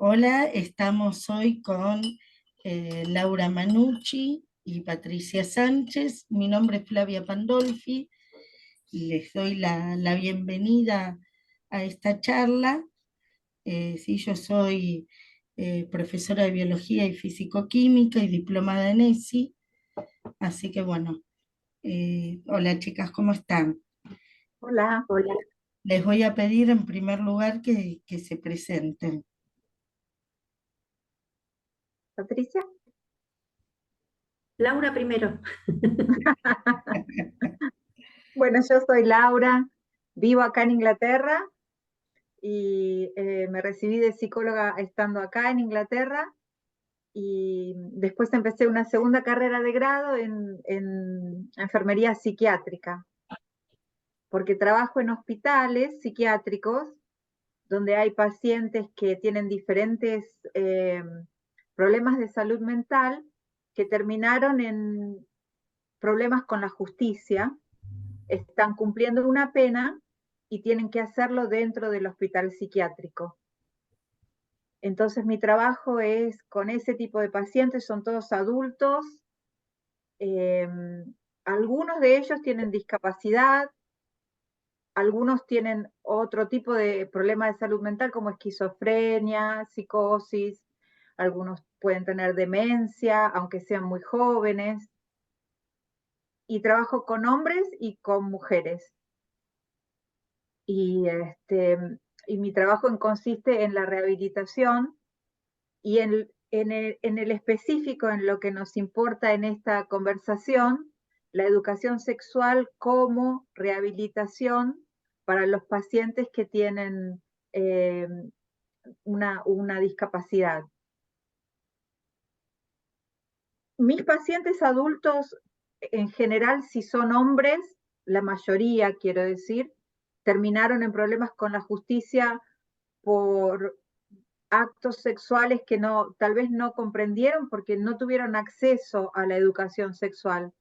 Hola, estamos hoy con Laura Manucci y Patricia Sánchez. Mi nombre es Flavia Pandolfi. Les doy la bienvenida a esta charla. Sí, yo soy profesora de Biología y Físico-Química y diplomada en ESI. Así que bueno, hola chicas, ¿cómo están? Hola, Hola, Les voy a pedir en primer lugar que se presenten. Patricia. Laura primero. Bueno, yo soy Laura, vivo acá en Inglaterra y me recibí de psicóloga estando acá en Inglaterra y después empecé una segunda carrera de grado en enfermería psiquiátrica, porque trabajo en hospitales psiquiátricos donde hay pacientes que tienen diferentes problemas de salud mental que terminaron en problemas con la justicia, están cumpliendo una pena y tienen que hacerlo dentro del hospital psiquiátrico. Entonces mi trabajo es con ese tipo de pacientes, son todos adultos, eh, algunos de ellos tienen discapacidad, algunos tienen otro tipo de problema de salud mental como esquizofrenia, psicosis, algunos pueden tener demencia, aunque sean muy jóvenes, y trabajo con hombres y con mujeres. Y, y mi trabajo consiste en la rehabilitación y en el específico, en lo que nos importa en esta conversación, la educación sexual como rehabilitación para los pacientes que tienen eh, una discapacidad. Mis pacientes adultos, en general, si son hombres, la mayoría, quiero decir, terminaron en problemas con la justicia por actos sexuales que no, tal vez no comprendieron porque no tuvieron acceso a la educación sexual.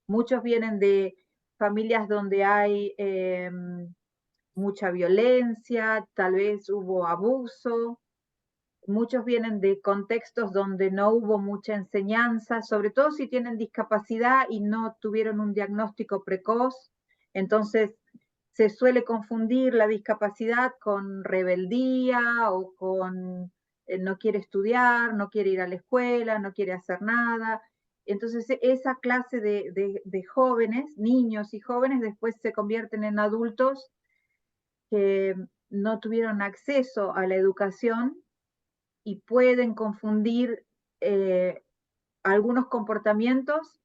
Muchos vienen de familias donde hay mucha violencia, tal vez hubo abuso. Muchos vienen de contextos donde no hubo mucha enseñanza, sobre todo si tienen discapacidad y no tuvieron un diagnóstico precoz. Entonces, se suele confundir la discapacidad con rebeldía o con no quiere estudiar, no quiere ir a la escuela, no quiere hacer nada. Entonces, esa clase de jóvenes, niños y jóvenes, después se convierten en adultos que no tuvieron acceso a la educación y pueden confundir eh, algunos comportamientos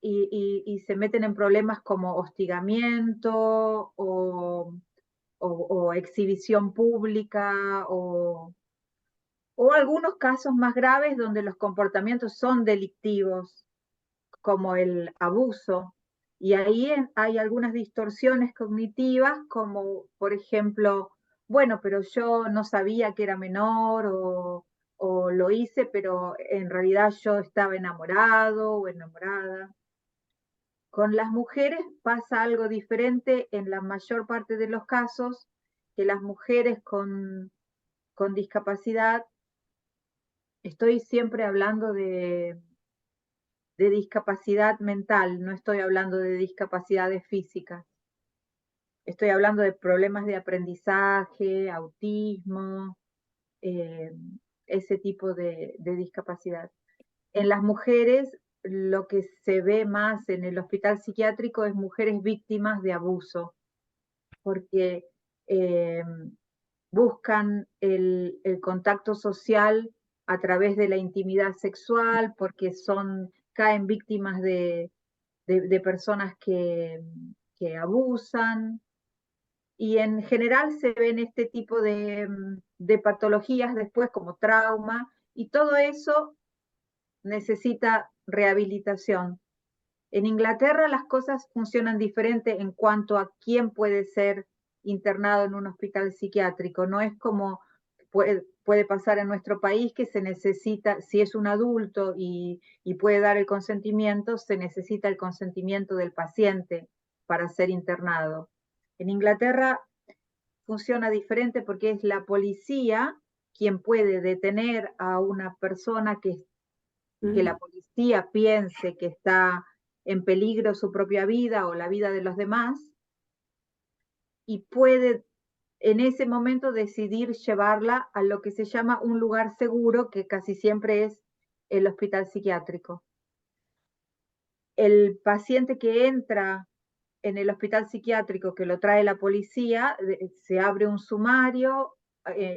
y se meten en problemas como hostigamiento o exhibición pública o algunos casos más graves donde los comportamientos son delictivos, como el abuso. Y ahí hay algunas distorsiones cognitivas, como por ejemplo, bueno, pero yo no sabía que era menor o lo hice, pero en realidad yo estaba enamorado o enamorada. Con las mujeres pasa algo diferente en la mayor parte de los casos, que las mujeres con discapacidad, estoy siempre hablando de discapacidad mental, no estoy hablando de discapacidades físicas. Estoy hablando de problemas de aprendizaje, autismo, eh, ese tipo de discapacidad. En las mujeres, lo que se ve más en el hospital psiquiátrico es mujeres víctimas de abuso, porque eh, buscan el contacto social a través de la intimidad sexual, porque caen víctimas de personas que abusan, y en general se ven este tipo de patologías después como trauma, y todo eso necesita rehabilitación. En Inglaterra las cosas funcionan diferente en cuanto a quién puede ser internado en un hospital psiquiátrico. No es como puede pasar en nuestro país, que se necesita, si es un adulto y puede dar el consentimiento, se necesita el consentimiento del paciente para ser internado. En Inglaterra funciona diferente porque es la policía quien puede detener a una persona que la policía piense que está en peligro su propia vida o la vida de los demás, y puede en ese momento decidir llevarla a lo que se llama un lugar seguro, que casi siempre es el hospital psiquiátrico. El paciente que entra en el hospital psiquiátrico, que lo trae la policía, se abre un sumario,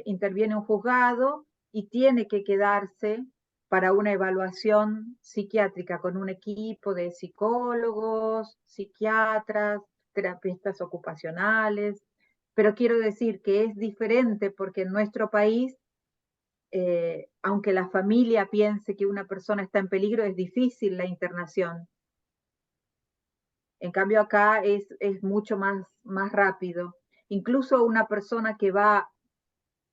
interviene un juzgado y tiene que quedarse para una evaluación psiquiátrica con un equipo de psicólogos, psiquiatras, terapeutas ocupacionales. Pero quiero decir que es diferente porque en nuestro país, aunque la familia piense que una persona está en peligro, es difícil la internación. En cambio acá es mucho más rápido. Incluso una persona que va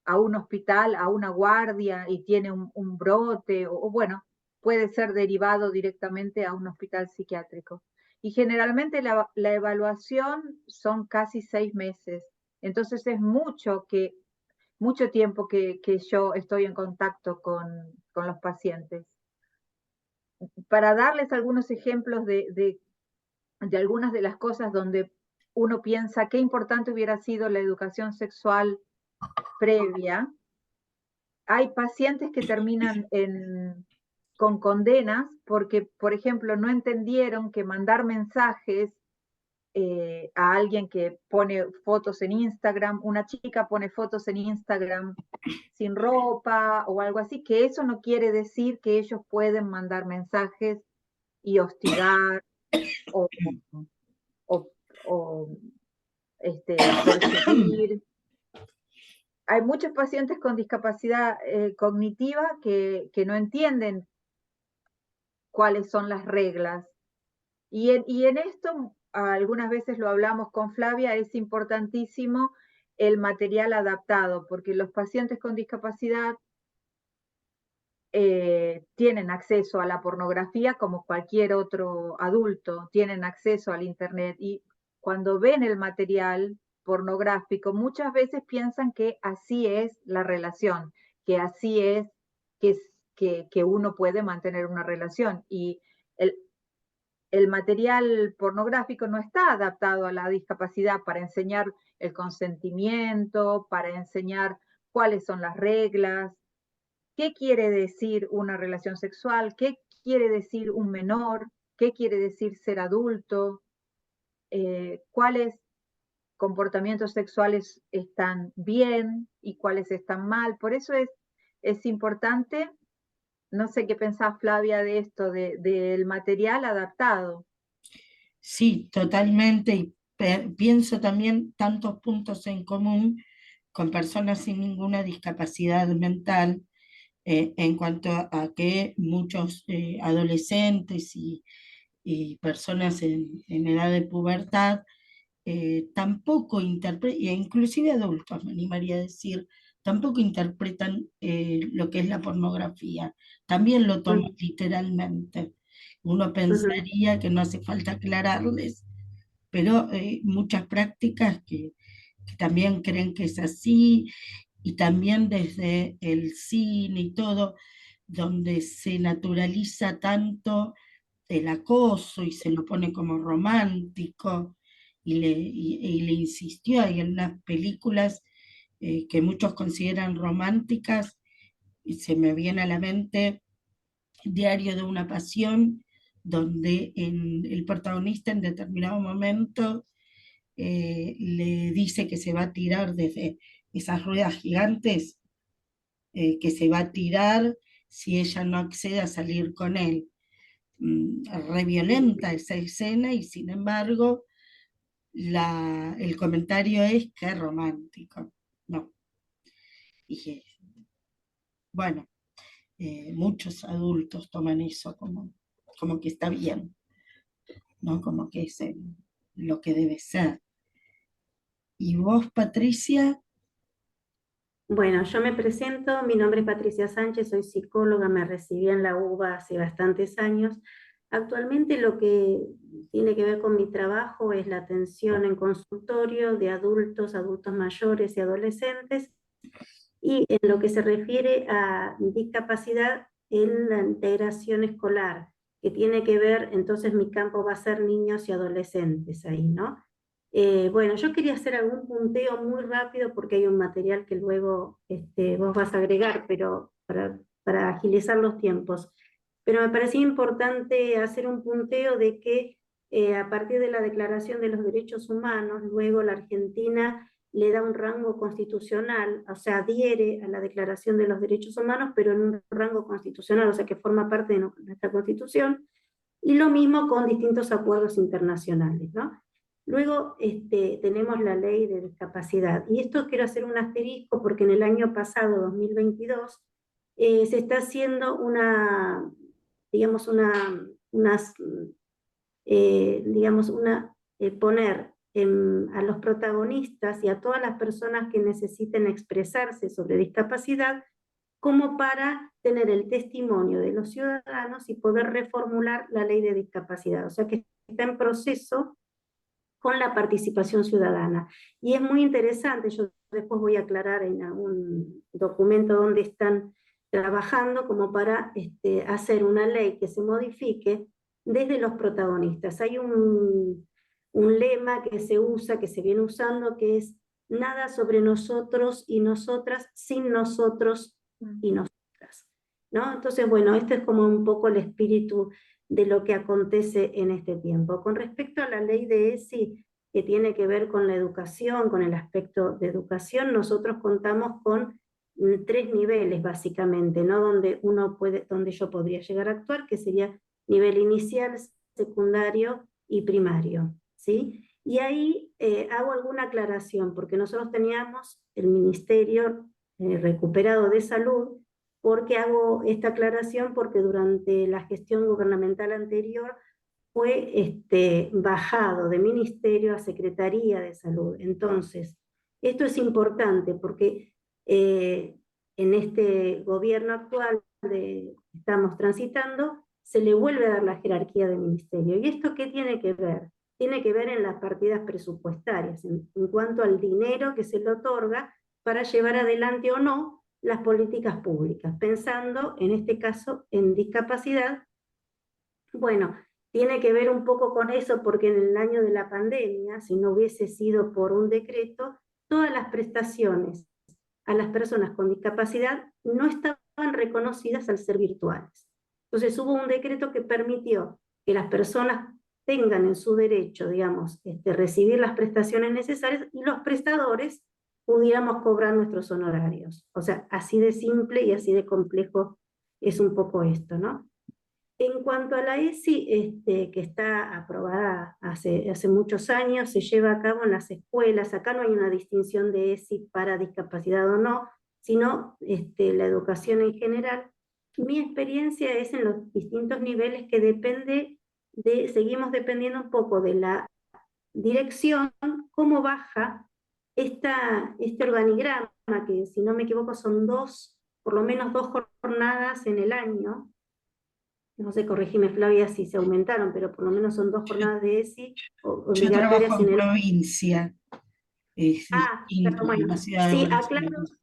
a un hospital, a una guardia y tiene un brote, o bueno, puede ser derivado directamente a un hospital psiquiátrico. Y generalmente la evaluación son casi 6 meses. Entonces es mucho tiempo que yo estoy en contacto con los pacientes. Para darles algunos ejemplos de algunas de las cosas donde uno piensa qué importante hubiera sido la educación sexual previa, hay pacientes que terminan con condenas porque, por ejemplo, no entendieron que mandar mensajes a alguien que pone fotos en Instagram, una chica pone fotos en Instagram sin ropa o algo así, que eso no quiere decir que ellos pueden mandar mensajes y hostigar o, o, o perseguir. Hay muchos pacientes con discapacidad cognitiva que no entienden cuáles son las reglas. Y en esto, algunas veces lo hablamos con Flavia, es importantísimo el material adaptado, porque los pacientes con discapacidad tienen acceso a la pornografía como cualquier otro adulto, tienen acceso al Internet, y cuando ven el material pornográfico muchas veces piensan que así es la relación, que así es que uno puede mantener una relación. Y el, el material pornográfico no está adaptado a la discapacidad para enseñar el consentimiento, para enseñar cuáles son las reglas, qué quiere decir una relación sexual, qué quiere decir un menor, qué quiere decir ser adulto, cuáles comportamientos sexuales están bien y cuáles están mal. Por eso es importante, no sé qué pensás, Flavia, de esto, del material adaptado. Sí, totalmente. Y pienso también tantos puntos en común con personas sin ninguna discapacidad mental, en cuanto a que muchos adolescentes y personas en edad de pubertad tampoco interpretan, e inclusive adultos, me animaría a decir, tampoco interpretan lo que es la pornografía, también lo toman literalmente. Uno pensaría que no hace falta aclararles, pero muchas prácticas que también creen que es así, y también desde el cine y todo, donde se naturaliza tanto el acoso y se lo pone como romántico, y le insistió ahí en unas películas que muchos consideran románticas, y se me viene a la mente Diario de una Pasión, donde el protagonista en determinado momento le dice que se va a tirar desde esas ruedas gigantes, que se va a tirar si ella no accede a salir con él. Re violenta esa escena, y sin embargo el comentario es que es romántico. No. Y bueno, muchos adultos toman eso como que está bien, ¿no? Como que es lo que debe ser. ¿Y vos, Patricia? Bueno, yo me presento, mi nombre es Patricia Sánchez, soy psicóloga, me recibí en la UBA hace bastantes años. Actualmente lo que tiene que ver con mi trabajo es la atención en consultorio de adultos, adultos mayores y adolescentes Y en lo que se refiere a discapacidad en la integración escolar, que tiene que ver, entonces mi campo va a ser niños y adolescentes ahí, ¿no? Bueno, yo quería hacer algún punteo muy rápido porque hay un material que luego vos vas a agregar, pero para agilizar los tiempos. Pero me parecía importante hacer un punteo de que a partir de la Declaración de los Derechos Humanos, luego la Argentina le da un rango constitucional, o sea, adhiere a la Declaración de los Derechos Humanos, pero en un rango constitucional, o sea, que forma parte de nuestra Constitución, y lo mismo con distintos acuerdos internacionales, ¿no? Luego tenemos la ley de discapacidad, y esto quiero hacer un asterisco porque en el año pasado, 2022, se está haciendo una, digamos, poner a los protagonistas y a todas las personas que necesiten expresarse sobre discapacidad como para tener el testimonio de los ciudadanos y poder reformular la ley de discapacidad. O sea que está en proceso con la participación ciudadana. Y es muy interesante, yo después voy a aclarar en algún documento donde están trabajando como para hacer una ley que se modifique desde los protagonistas. Hay un lema que se usa, que se viene usando, que es nada sobre nosotros y nosotras sin nosotros y nosotras, ¿no? Entonces, bueno, este es como un poco el espíritu de lo que acontece en este tiempo. Con respecto a la ley de ESI, que tiene que ver con la educación, con el aspecto de educación, nosotros contamos con 3 niveles básicamente, ¿no? Donde yo podría llegar a actuar, que sería nivel inicial, secundario y primario, ¿sí? Y ahí hago alguna aclaración, porque nosotros teníamos el Ministerio recuperado de Salud, porque hago esta aclaración porque durante la gestión gubernamental anterior fue bajado de ministerio a Secretaría de Salud. Entonces, esto es importante porque en este gobierno actual que estamos transitando, se le vuelve a dar la jerarquía de ministerio. ¿Y esto qué tiene que ver? Tiene que ver en las partidas presupuestarias, en cuanto al dinero que se le otorga para llevar adelante o no las políticas públicas, pensando en este caso en discapacidad. Bueno, tiene que ver un poco con eso porque en el año de la pandemia, si no hubiese sido por un decreto, todas las prestaciones a las personas con discapacidad no estaban reconocidas al ser virtuales. Entonces hubo un decreto que permitió que las personas tengan en su derecho, digamos, recibir las prestaciones necesarias y los prestadores pudiéramos cobrar nuestros honorarios. O sea, así de simple y así de complejo es un poco esto, ¿no? En cuanto a la ESI, que está aprobada hace muchos años, se lleva a cabo en las escuelas. Acá no hay una distinción de ESI para discapacidad o no, sino la educación en general. Mi experiencia es en los distintos niveles que seguimos dependiendo un poco de la dirección, cómo baja este organigrama, que si no me equivoco son por lo menos 2 jornadas en el año. No sé, corregime Flavia si se aumentaron, pero por lo menos son 2 jornadas de ESI Yo trabajo obligatorias en en el... provincia, es Pero distinto a bueno, la ciudad de sí, Buenos Aires.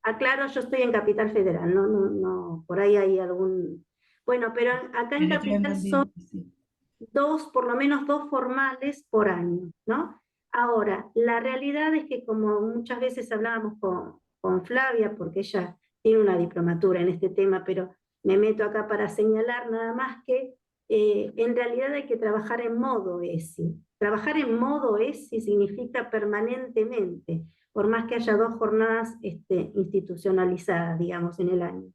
aclaro, yo estoy en Capital Federal, no, por ahí hay algún... Bueno, pero acá en Pero tengo Capital son entendido que sí. por lo menos 2 formales por año, ¿no? Ahora, la realidad es que como muchas veces hablábamos con Flavia, porque ella tiene una diplomatura en este tema, pero me meto acá para señalar nada más que en realidad hay que trabajar en modo ESI. Trabajar en modo ESI significa permanentemente, por más que haya 2 jornadas institucionalizadas, digamos, en el año.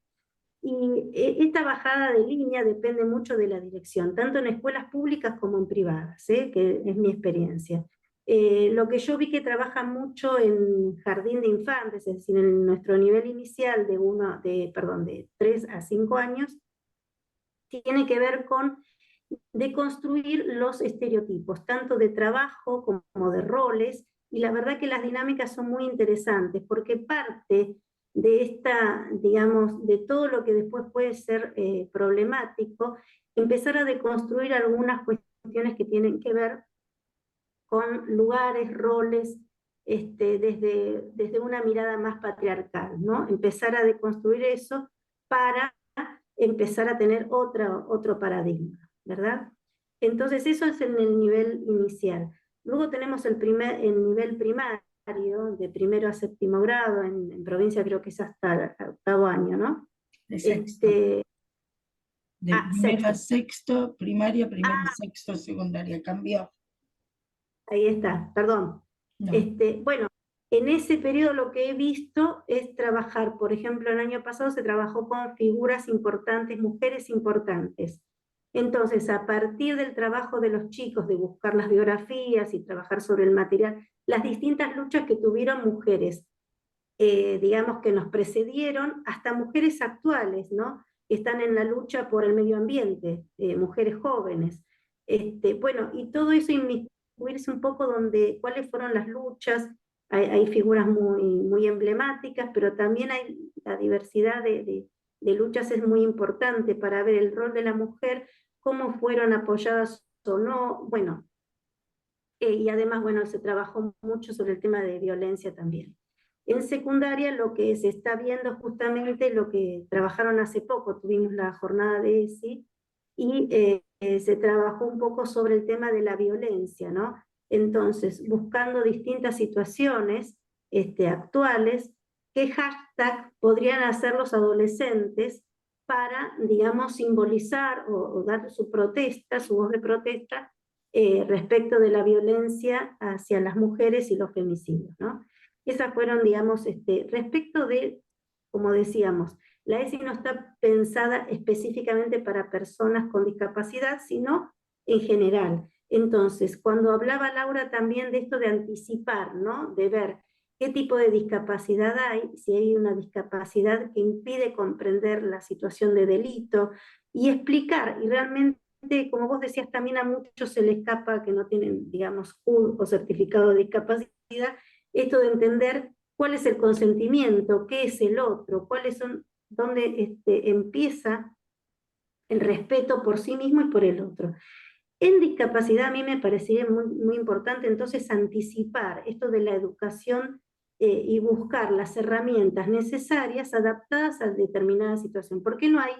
Y esta bajada de línea depende mucho de la dirección, tanto en escuelas públicas como en privadas, que es mi experiencia. Lo que yo vi que trabaja mucho en jardín de infantes, es decir, en nuestro nivel inicial de 3 a 5 años, tiene que ver con deconstruir los estereotipos, tanto de trabajo como de roles, y la verdad que las dinámicas son muy interesantes, porque parte de digamos, de todo lo que después puede ser problemático, empezar a deconstruir algunas cuestiones que tienen que ver con lugares, roles, desde una mirada más patriarcal, ¿no? Empezar a deconstruir eso para empezar a tener otro paradigma, ¿verdad? Entonces eso es en el nivel inicial. Luego tenemos el nivel primario, de primero a séptimo grado, en provincia creo que es hasta el octavo año, ¿no? De sexto. De primero a sexto, primaria, primero a sexto, secundaria, cambió. Ahí está, perdón. No. Bueno, en ese periodo lo que he visto es trabajar, por ejemplo, el año pasado se trabajó con figuras importantes, mujeres importantes. Entonces, a partir del trabajo de los chicos, de buscar las biografías y trabajar sobre el material, las distintas luchas que tuvieron mujeres, digamos que nos precedieron, hasta mujeres actuales, ¿no? Que están en la lucha por el medio ambiente, mujeres jóvenes. Bueno, y todo eso inmiscuirse un poco donde, cuáles fueron las luchas, hay figuras muy emblemáticas, pero también hay la diversidad de luchas es muy importante para ver el rol de la mujer, cómo fueron apoyadas o no, bueno, y además, bueno, se trabajó mucho sobre el tema de violencia también. En secundaria lo que se está viendo justamente lo que trabajaron hace poco, tuvimos la jornada de ESI, y se trabajó un poco sobre el tema de la violencia, ¿no? Entonces, buscando distintas situaciones actuales, qué hashtag podrían hacer los adolescentes para, digamos, simbolizar o dar su protesta, su voz de protesta, respecto de la violencia hacia las mujeres y los femicidios, ¿no? Esas fueron, digamos, respecto de, como decíamos, la ESI no está pensada específicamente para personas con discapacidad, sino en general. Entonces, cuando hablaba Laura también de esto de anticipar, ¿no? De ver qué tipo de discapacidad hay, si hay una discapacidad que impide comprender la situación de delito, y explicar, y realmente, como vos decías, también a muchos se les escapa que no tienen, digamos, CUD o certificado de discapacidad, esto de entender cuál es el consentimiento, qué es el otro, cuáles son, dónde empieza el respeto por sí mismo y por el otro. En discapacidad a mí me parecería muy importante entonces anticipar esto de la educación y buscar las herramientas necesarias adaptadas a determinada situación, porque no hay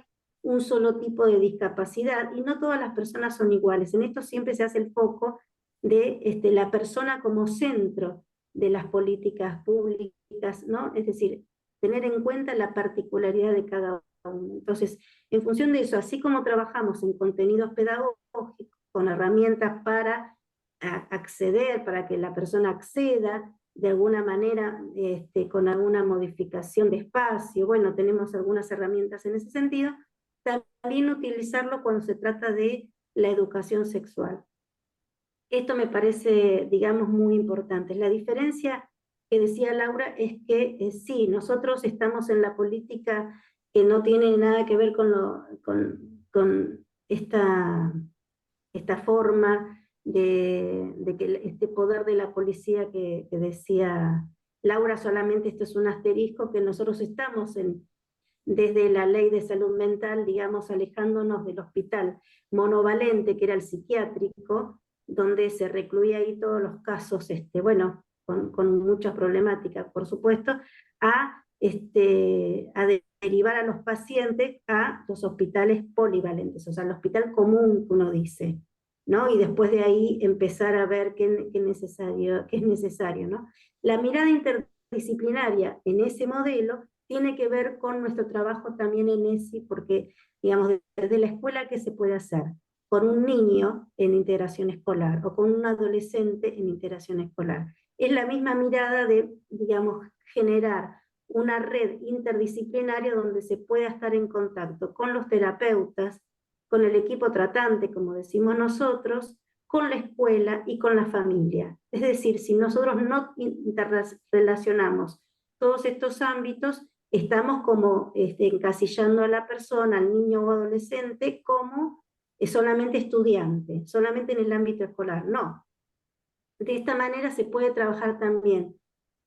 un solo tipo de discapacidad y no todas las personas son iguales. En esto siempre se hace el foco de la persona como centro de las políticas públicas, ¿no? Es decir, tener en cuenta la particularidad de cada uno. Entonces, en función de eso, así como trabajamos en contenidos pedagógicos, con herramientas para acceder, para que la persona acceda de alguna manera, con alguna modificación de espacio, bueno, tenemos algunas herramientas en ese sentido, también utilizarlo cuando se trata de la educación sexual. Esto me parece, digamos, muy importante. La diferencia que decía Laura es que sí, nosotros estamos en la política que no tiene nada que ver con esta forma de que este poder de la policía que decía Laura, solamente esto es un asterisco, que nosotros estamos desde la ley de salud mental, digamos, alejándonos del hospital monovalente, que era el psiquiátrico, donde se recluía ahí todos los casos, bueno, con muchas problemáticas, por supuesto, a derivar a los pacientes a los hospitales polivalentes, o sea, al hospital común que uno dice, ¿no? Y después de ahí empezar a ver qué es necesario, ¿no? La mirada interdisciplinaria en ese modelo tiene que ver con nuestro trabajo también en ESI, porque, digamos, desde la escuela, ¿qué se puede hacer? Con un niño en integración escolar o con un adolescente en integración escolar. Es la misma mirada de, digamos, generar una red interdisciplinaria donde se pueda estar en contacto con los terapeutas, con el equipo tratante, como decimos nosotros, con la escuela y con la familia. Es decir, si nosotros no interrelacionamos todos estos ámbitos, estamos como encasillando a la persona, al niño o adolescente, como solamente estudiante, solamente en el ámbito escolar. No. De esta manera se puede trabajar también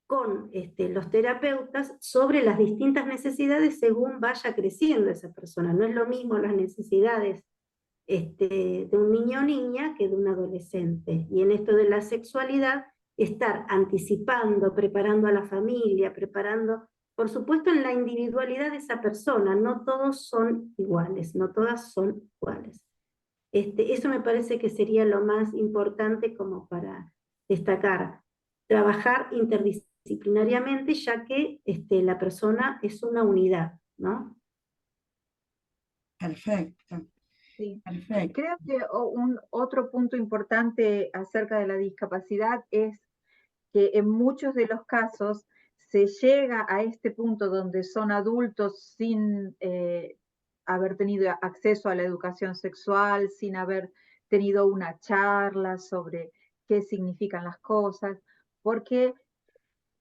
con los terapeutas sobre las distintas necesidades según vaya creciendo esa persona. No es lo mismo las necesidades de un niño o niña que de un adolescente. Y en esto de la sexualidad estar anticipando, preparando a la familia, preparando, por supuesto, en la individualidad de esa persona. No todos son iguales, no todas son iguales. Eso me parece que sería lo más importante como para destacar. Trabajar interdisciplinariamente, ya que la persona es una unidad, ¿no? Perfecto, Sí. perfecto. Creo que otro punto importante acerca de la discapacidad es que en muchos de los casos se llega a este punto donde son adultos sin haber tenido acceso a la educación sexual, sin haber tenido una charla sobre qué significan las cosas, porque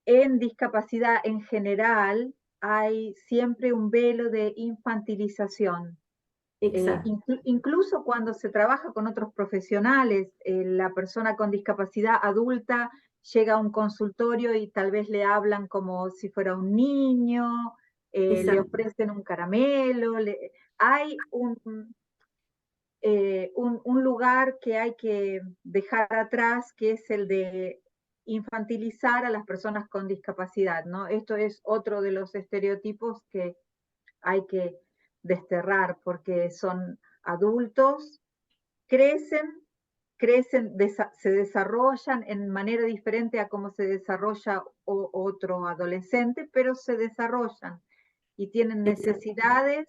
en discapacidad en general hay siempre un velo de infantilización. Exacto. Incluso cuando se trabaja con otros profesionales, la persona con discapacidad adulta llega a un consultorio y tal vez le hablan como si fuera un niño, le Exacto. ofrecen un caramelo, hay un lugar que hay que dejar atrás, que es el de infantilizar a las personas con discapacidad, ¿no? Esto es otro de los estereotipos que hay que desterrar, porque son adultos, crecen, se desarrollan en manera diferente a cómo se desarrolla otro adolescente, pero se desarrollan y tienen necesidades,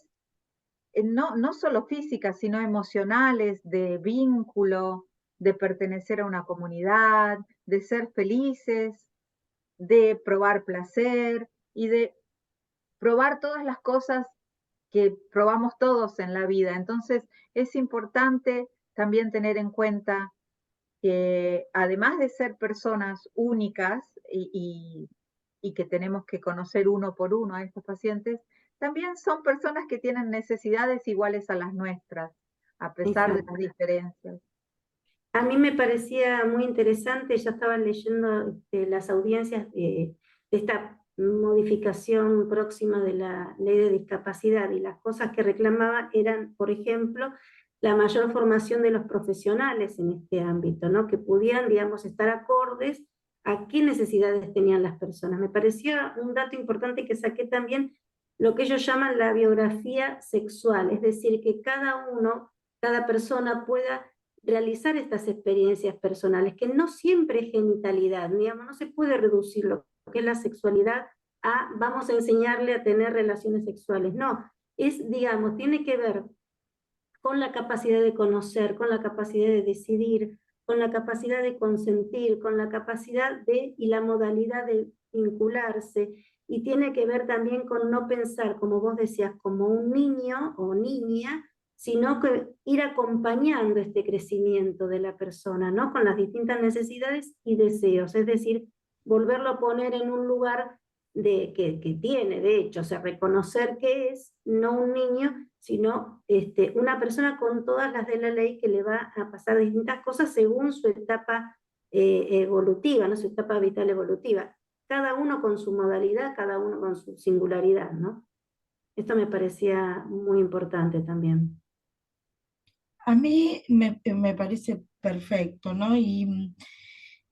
no solo físicas, sino emocionales, de vínculo, de pertenecer a una comunidad, de ser felices, de probar placer y de probar todas las cosas que probamos todos en la vida. Entonces, es importante también tener en cuenta que además de ser personas únicas y que tenemos que conocer uno por uno a estos pacientes, también son personas que tienen necesidades iguales a las nuestras, a pesar de Exacto. las diferencias. A mí me parecía muy interesante, ya estaba leyendo las audiencias de esta modificación próxima de la ley de discapacidad, y las cosas que reclamaban eran, por ejemplo, la mayor formación de los profesionales en este ámbito, ¿no? Que pudieran, digamos, estar acordes a qué necesidades tenían las personas. Me parecía un dato importante que saqué también, lo que ellos llaman la biografía sexual, es decir, que cada persona pueda realizar estas experiencias personales, que no siempre es genitalidad, digamos, no se puede reducir lo que es la sexualidad a vamos a enseñarle a tener relaciones sexuales, no, es, digamos, tiene que ver con la capacidad de conocer, con la capacidad de decidir, con la capacidad de consentir, con la capacidad y la modalidad de vincularse, y tiene que ver también con no pensar, como vos decías, como un niño o niña, sino que ir acompañando este crecimiento de la persona, ¿no? Con las distintas necesidades y deseos, es decir, volverlo a poner en un lugar que tiene, de hecho, o sea, reconocer que es no un niño, sino una persona con todas las de la ley, que le va a pasar distintas cosas según su etapa evolutiva, ¿no? Su etapa vital evolutiva. Cada uno con su modalidad, cada uno con su singularidad, ¿no? Esto me parecía muy importante también. A mí me parece perfecto, ¿no? Y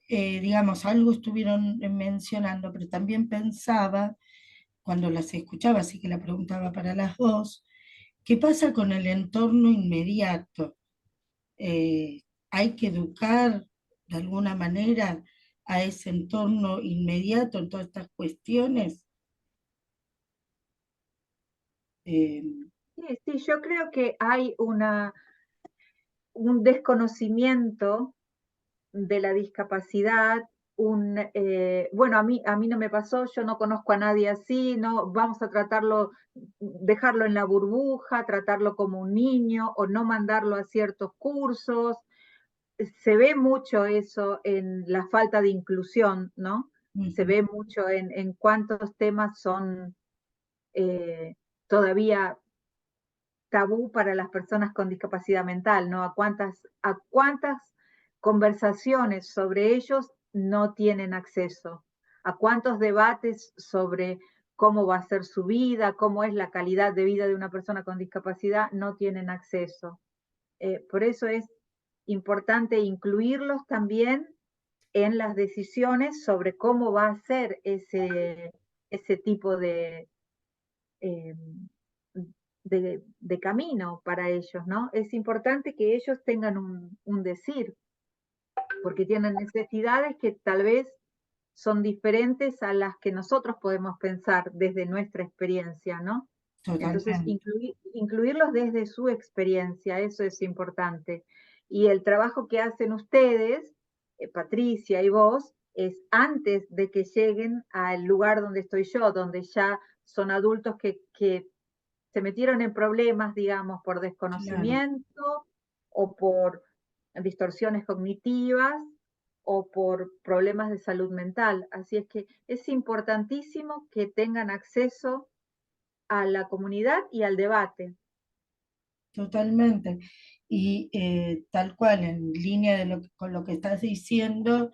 digamos, algo estuvieron mencionando, pero también pensaba, cuando las escuchaba, así que la preguntaba para las dos, ¿qué pasa con el entorno inmediato? Hay que educar de alguna manera a ese entorno inmediato en todas estas cuestiones. Eh, Sí, yo creo que hay un desconocimiento de la discapacidad, bueno, a mí no me pasó, yo no conozco a nadie así, no, vamos a tratarlo, dejarlo en la burbuja, tratarlo como un niño o no mandarlo a ciertos cursos. Se ve mucho eso en la falta de inclusión, ¿no? Se ve mucho en cuántos temas son todavía tabú para las personas con discapacidad mental, ¿no? A cuántas conversaciones sobre ellos no tienen acceso, a cuántos debates sobre cómo va a ser su vida, cómo es la calidad de vida de una persona con discapacidad, no tienen acceso. Por eso es importante incluirlos también en las decisiones sobre cómo va a ser ese tipo eh, de camino para ellos, ¿no? Es importante que ellos tengan un decir, porque tienen necesidades que tal vez son diferentes a las que nosotros podemos pensar desde nuestra experiencia, ¿no? Entonces, Totalmente. incluirlos desde su experiencia, eso es importante. Y el trabajo que hacen ustedes, Patricia y vos, es antes de que lleguen al lugar donde estoy yo, donde ya son adultos que se metieron en problemas, digamos, por Claro, desconocimiento o por distorsiones cognitivas o por problemas de salud mental. Así es que es importantísimo que tengan acceso a la comunidad y al debate. totalmente. Y tal cual, en línea de con lo que estás diciendo,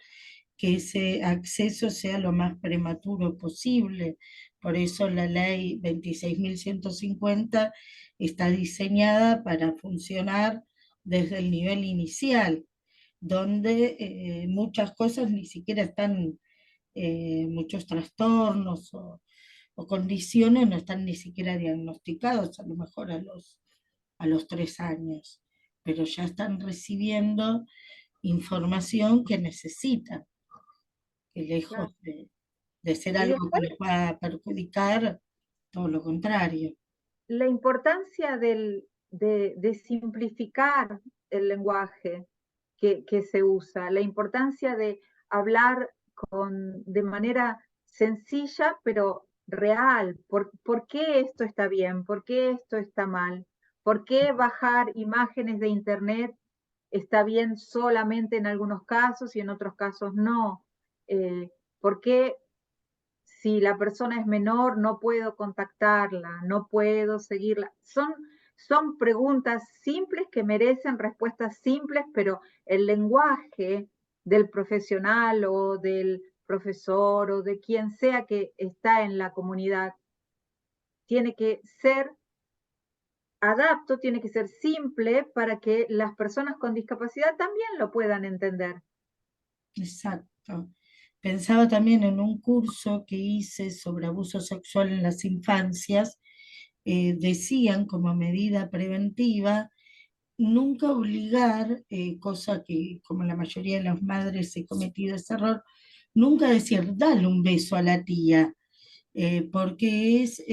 que ese acceso sea lo más prematuro posible. Por eso la ley 26.150 está diseñada para funcionar desde el nivel inicial, donde muchas cosas ni siquiera están, muchos trastornos o condiciones no están ni siquiera diagnosticados, a lo mejor a los 3 años, pero ya están recibiendo información que necesitan, que Claro. lejos de ser Y algo que después les pueda perjudicar, todo lo contrario. la importancia de simplificar el lenguaje que se usa, la importancia de hablar de manera sencilla pero real. ¿Por qué esto está bien? ¿Por qué esto está mal? ¿Por qué bajar imágenes de internet está bien solamente en algunos casos y en otros casos no? ¿Por qué si la persona es menor no puedo contactarla, no puedo seguirla? Son preguntas simples que merecen respuestas simples, pero el lenguaje del profesional o del profesor o de quien sea que está en la comunidad tiene que ser adapto, tiene que ser simple para que las personas con discapacidad también lo puedan entender. Exacto. Pensaba también en un curso que hice sobre abuso sexual en las infancias. Decían como medida preventiva nunca obligar, cosa que como la mayoría de las madres he cometido ese error, nunca decir dale un beso a la tía, porque es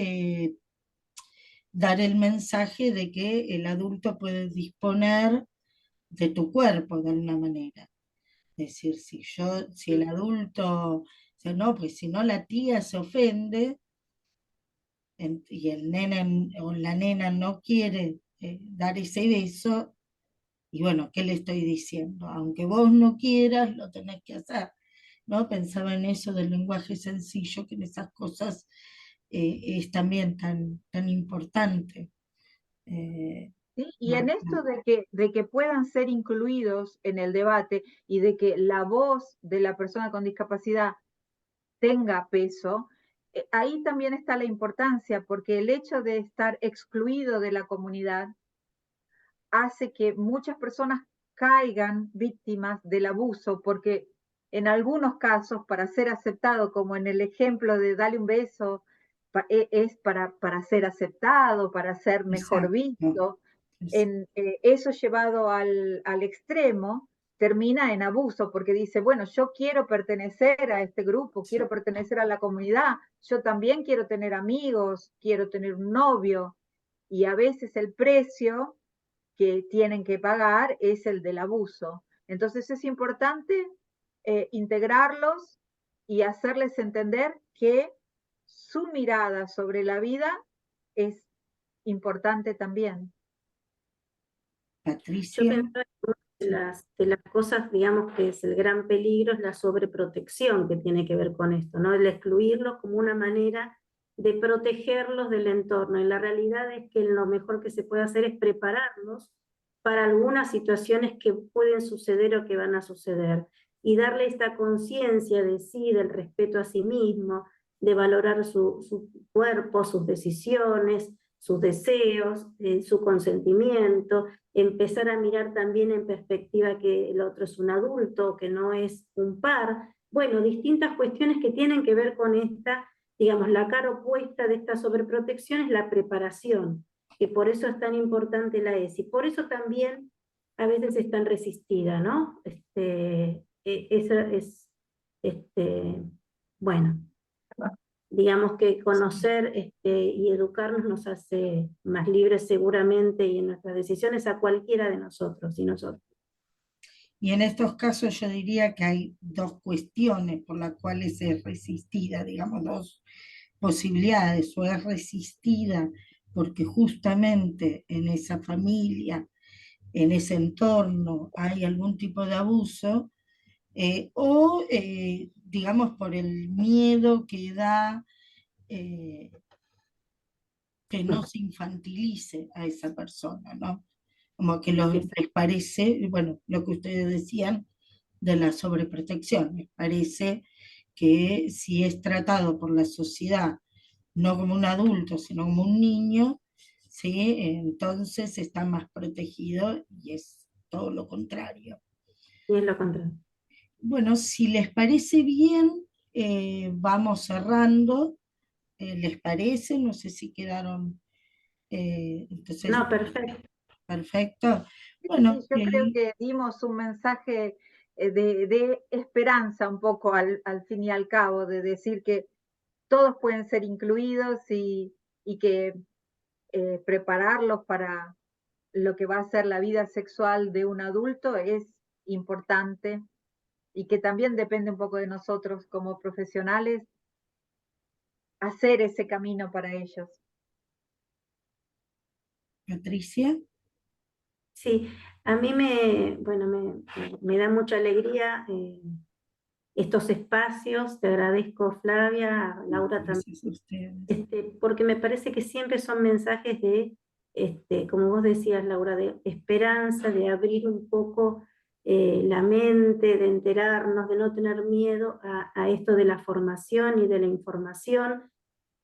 dar el mensaje de que el adulto puede disponer de tu cuerpo de alguna manera. Es decir, si el adulto dice, no, pues si no la tía se ofende y el nene o la nena no quiere dar ese beso, y bueno, ¿qué le estoy diciendo? Aunque vos no quieras, lo tenés que hacer, ¿no? Pensaba en eso del lenguaje sencillo, que en esas cosas es también tan importante. eh, ¿Sí? Y en marcar. esto de que puedan ser incluidos en el debate y de que la voz de la persona con discapacidad tenga peso, ahí también está la importancia, porque el hecho de estar excluido de la comunidad hace que muchas personas caigan víctimas del abuso, porque en algunos casos, para ser aceptado, como en el ejemplo de dale un beso, es para ser aceptado, para ser mejor Exacto. visto. Eso llevado al extremo termina en abuso, porque dice, bueno, yo quiero pertenecer a este grupo, quiero Exacto. pertenecer a la comunidad, yo también quiero tener amigos, quiero tener un novio, y a veces el precio que tienen que pagar es el del abuso. Entonces es importante integrarlos y hacerles entender que su mirada sobre la vida es importante también. Yo Patricia, pensaba que una sí, de las cosas, digamos, que es el gran peligro es la sobreprotección que tiene que ver con esto, ¿no? El excluirlos como una manera de protegerlos del entorno. Y la realidad es que lo mejor que se puede hacer es prepararlos para algunas situaciones que pueden suceder o que van a suceder. Y darle esta conciencia de sí, del respeto a sí mismo, de valorar su cuerpo, sus decisiones, sus deseos, su consentimiento, empezar a mirar también en perspectiva que el otro es un adulto, que no es un par. Bueno, distintas cuestiones que tienen que ver con esta, digamos, la cara opuesta de esta sobreprotección es la preparación, que por eso es tan importante la ESI. Por eso también a veces es tan resistida, ¿no? Eso es, bueno, digamos que conocer y educarnos nos hace más libres seguramente y en nuestras decisiones a cualquiera de nosotros y nosotros. Y en estos casos yo diría que hay dos cuestiones por las cuales es resistida, digamos, dos posibilidades, o es resistida porque justamente en esa familia, en ese entorno hay algún tipo de abuso, digamos, por el miedo que da que no se infantilice a esa persona, ¿no? Como que les parece, bueno, lo que ustedes decían de la sobreprotección, les parece que si es tratado por la sociedad no como un adulto, sino como un niño, ¿sí? Entonces está más protegido y es todo lo contrario. Y es lo contrario. Bueno, si les parece bien, vamos cerrando. ¿Les parece? No sé si quedaron. Entonces, No, perfecto. perfecto. Sí, Bueno, yo creo que dimos un mensaje de esperanza un poco al fin y al cabo, de decir que todos pueden ser incluidos y que prepararlos para lo que va a ser la vida sexual de un adulto es importante y que también depende un poco de nosotros como profesionales hacer ese camino para ellos. Patricia. Sí, a mí me da mucha alegría estos espacios. Te agradezco, Flavia, a Laura también, Gracias a ustedes. porque me parece que siempre son mensajes de, como vos decías, Laura, de esperanza, de abrir un poco la mente, de enterarnos, de no tener miedo a esto de la formación y de la información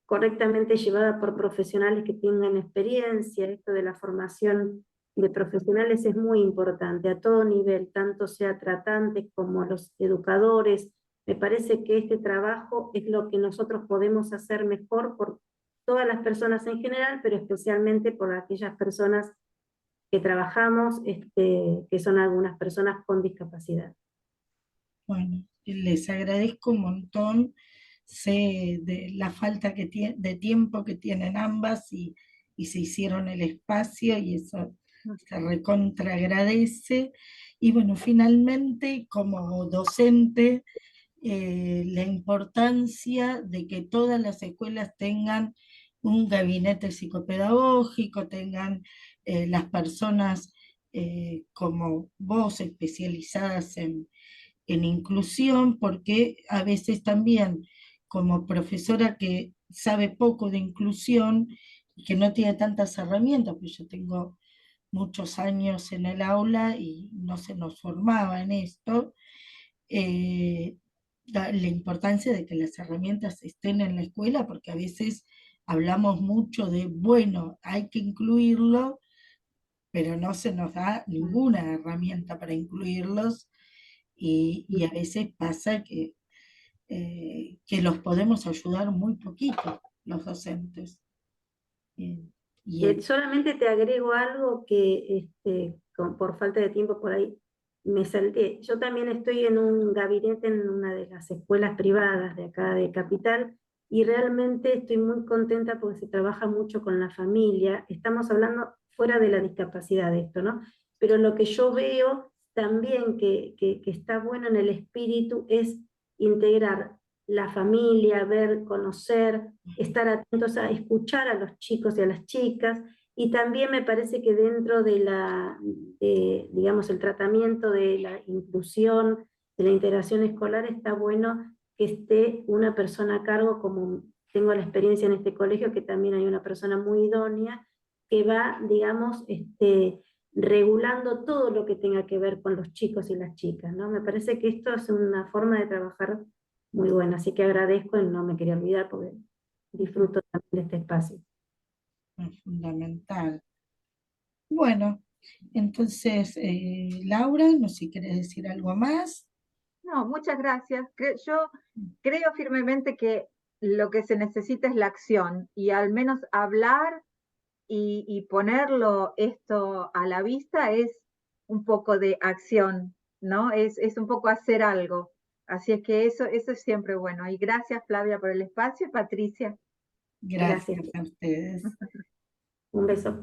correctamente llevada por profesionales que tengan experiencia. Esto de la formación de profesionales es muy importante a todo nivel, tanto sea tratantes como los educadores. Me parece que este trabajo es lo que nosotros podemos hacer mejor por todas las personas en general, pero especialmente por aquellas personas que trabajamos, que son algunas personas con discapacidad. Bueno, les agradezco un montón. Sé de la falta de tiempo que tienen ambas y se hicieron el espacio y eso se recontra agradece. Y bueno, finalmente, como docente, la importancia de que todas las escuelas tengan un gabinete psicopedagógico, tengan las personas como vos especializadas en inclusión, porque a veces también como profesora que sabe poco de inclusión y que no tiene tantas herramientas, pues yo tengo muchos años en el aula y no se nos formaba en esto, la importancia de que las herramientas estén en la escuela, porque a veces hablamos mucho de, bueno, hay que incluirlo, pero no se nos da ninguna herramienta para incluirlos y a veces pasa que los podemos ayudar muy poquito, los docentes. Eh, y Solamente te agrego algo que por falta de tiempo por ahí me salté. Yo también estoy en un gabinete en una de las escuelas privadas de acá de Capital y realmente estoy muy contenta porque se trabaja mucho con la familia. Estamos hablando fuera de la discapacidad de esto, ¿no? Pero lo que yo veo también que está bueno en el espíritu es integrar la familia, ver, conocer, estar atentos a escuchar a los chicos y a las chicas, y también me parece que dentro digamos, el tratamiento de la inclusión, de la integración escolar, está bueno que esté una persona a cargo, como tengo la experiencia en este colegio, que también hay una persona muy idónea, que va, digamos, regulando todo lo que tenga que ver con los chicos y las chicas, ¿no? Me parece que esto es una forma de trabajar muy buena, así que agradezco y no me quería olvidar porque disfruto también de este espacio. es fundamental. Bueno, entonces, Laura, no sé si querés decir algo más. No, muchas gracias. Yo creo firmemente que lo que se necesita es la acción y al menos hablar y ponerlo esto a la vista es un poco de acción, ¿no? Es un poco hacer algo. Así es que eso es siempre bueno. Y gracias, Flavia, por el espacio y Patricia. Gracias a ustedes. Un beso.